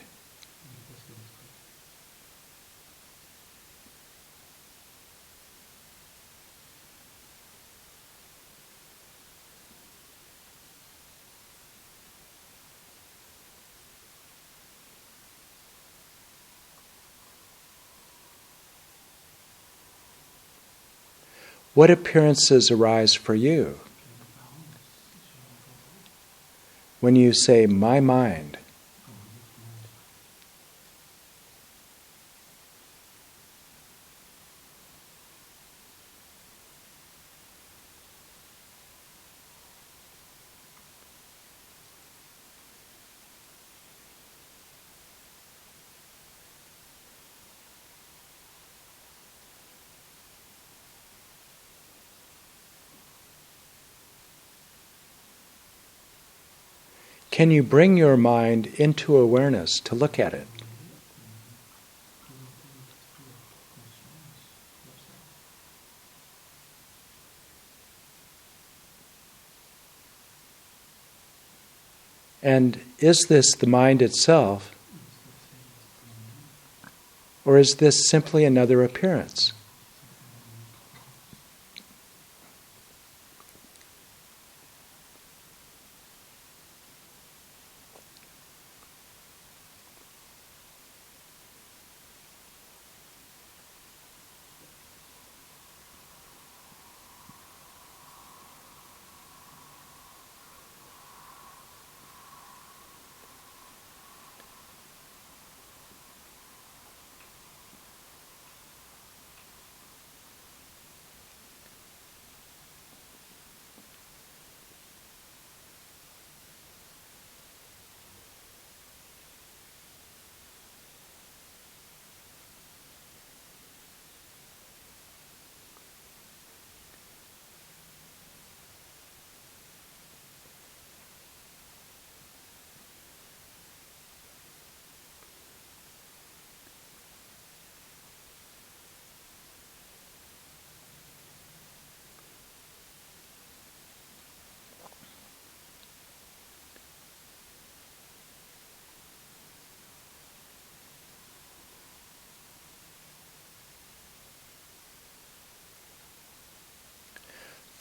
What appearances arise for you when you say, my mind? Can you bring your mind into awareness to look at it? And is this the mind itself, or is this simply another appearance?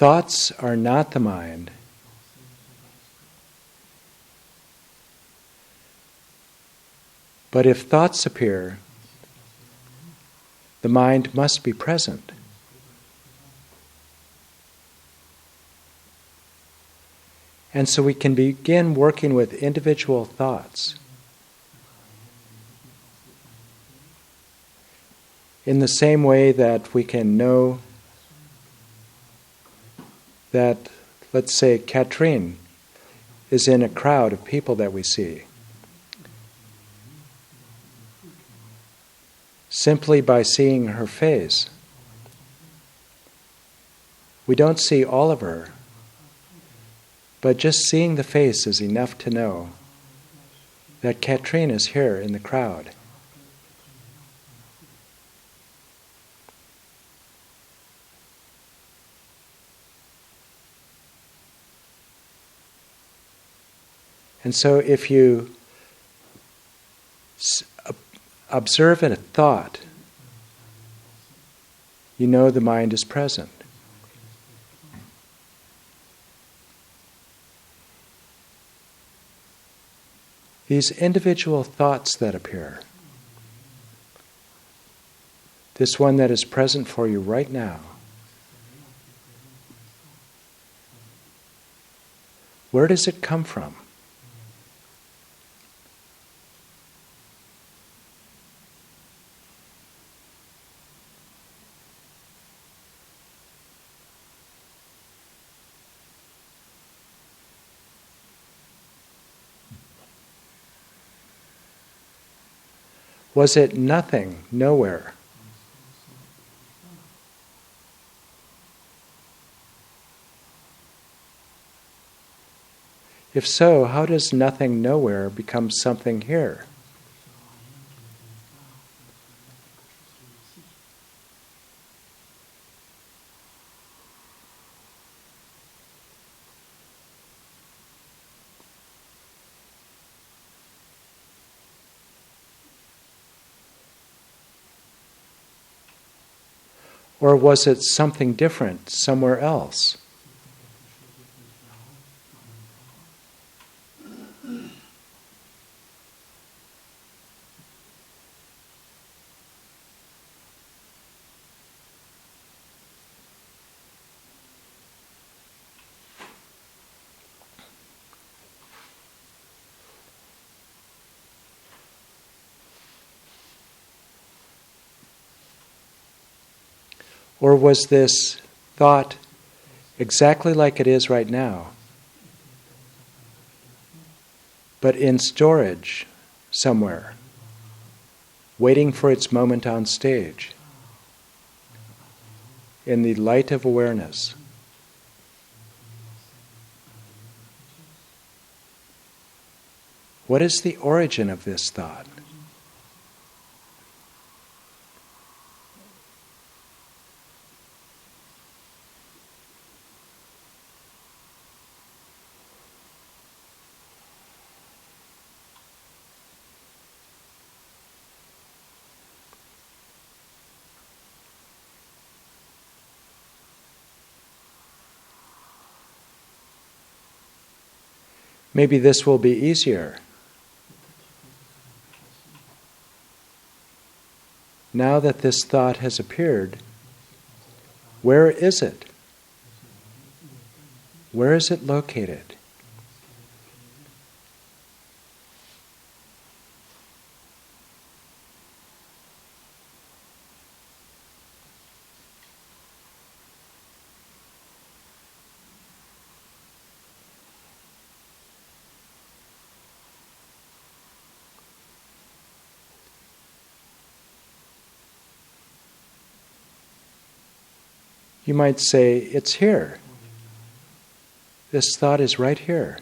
Thoughts are not the mind. But if thoughts appear, the mind must be present. And so we can begin working with individual thoughts In the same way that we can know that, let's say, Katrine is in a crowd of people that we see, simply by seeing her face. We don't see all of her, but just seeing the face is enough to know that Katrine is here in the crowd. And so if you observe a thought, you know the mind is present. These individual thoughts that appear, this one that is present for you right now, where does it come from? Was it nothing, nowhere? If so, how does nothing, nowhere become something here? Or was it something different somewhere else? Or was this thought exactly like it is right now, but in storage somewhere, waiting for its moment on stage, in the light of awareness? What is the origin of this thought? Maybe this will be easier. Now that this thought has appeared, where is it? Where is it located? You might say, it's here. This thought is right here.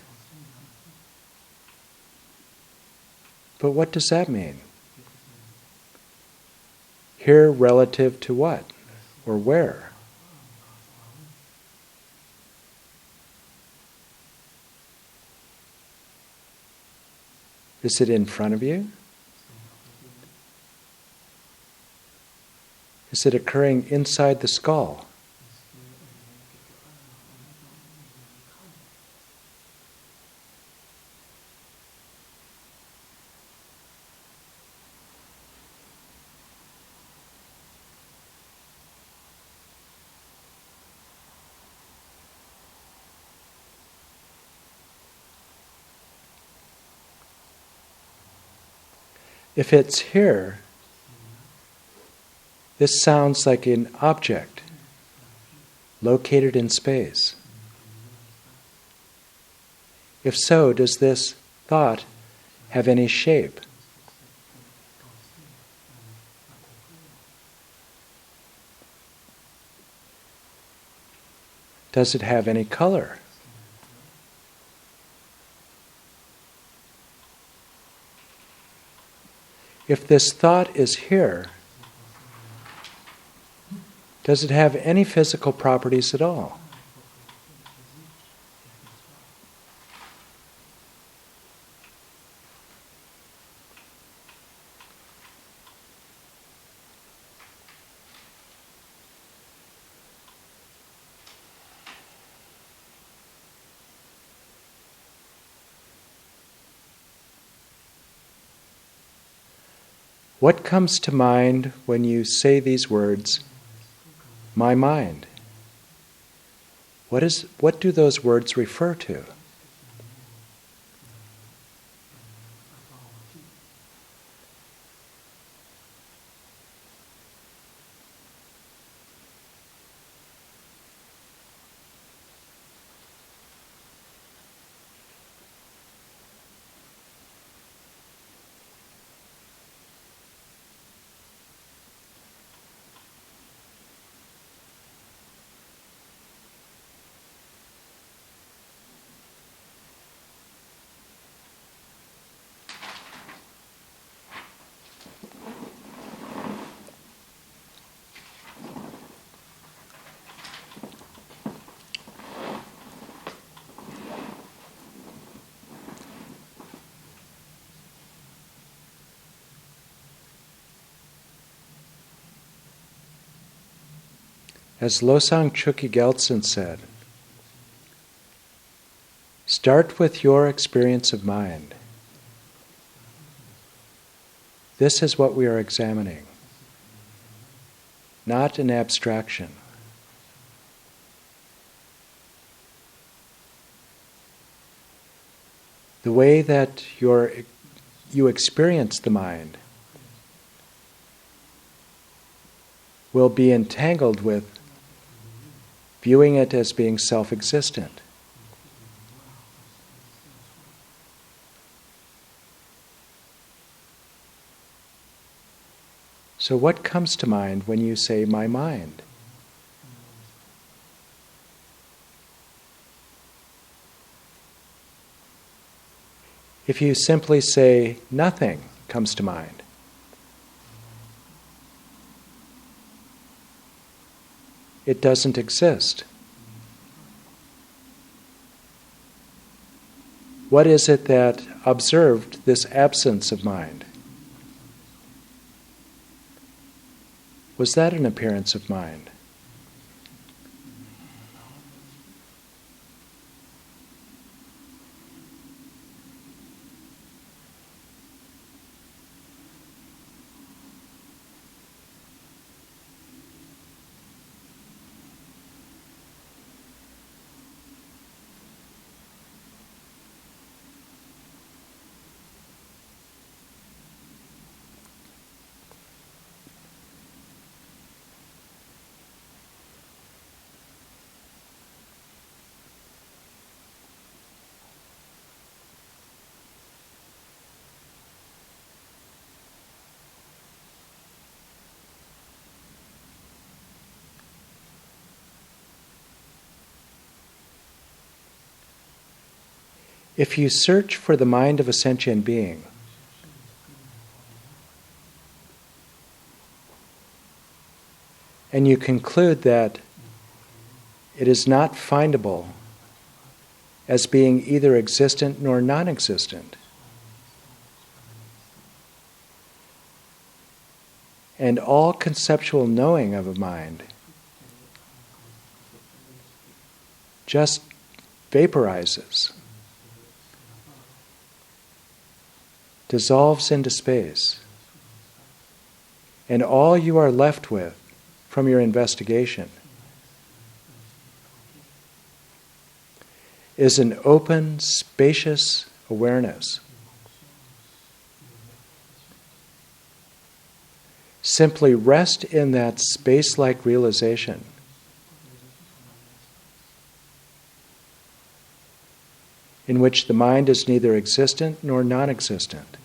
But what does that mean? Here relative to what? Or where? Is it in front of you? Is it occurring inside the skull? If it's here, This sounds like an object located in space. If so, does this thought have any shape? Does it have any color? If this thought is here, does it have any physical properties at all? What comes to mind when you say these words, my mind? What do those words refer to? As Losang Chukyi Geltsen said, start with your experience of mind. This is what we are examining, not an abstraction. The way that you experience the mind will be entangled with viewing it as being self-existent. So what comes to mind when you say, my mind? If you simply say, nothing comes to mind, it doesn't exist. What is it that observed this absence of mind? Was that an appearance of mind? If you search for the mind of a sentient being, and you conclude that it is not findable as being either existent nor non-existent, and all conceptual knowing of a mind just vaporizes, dissolves into space, and all you are left with from your investigation is an open, spacious awareness, simply rest in that space-like realization. In which the mind is neither existent nor non-existent.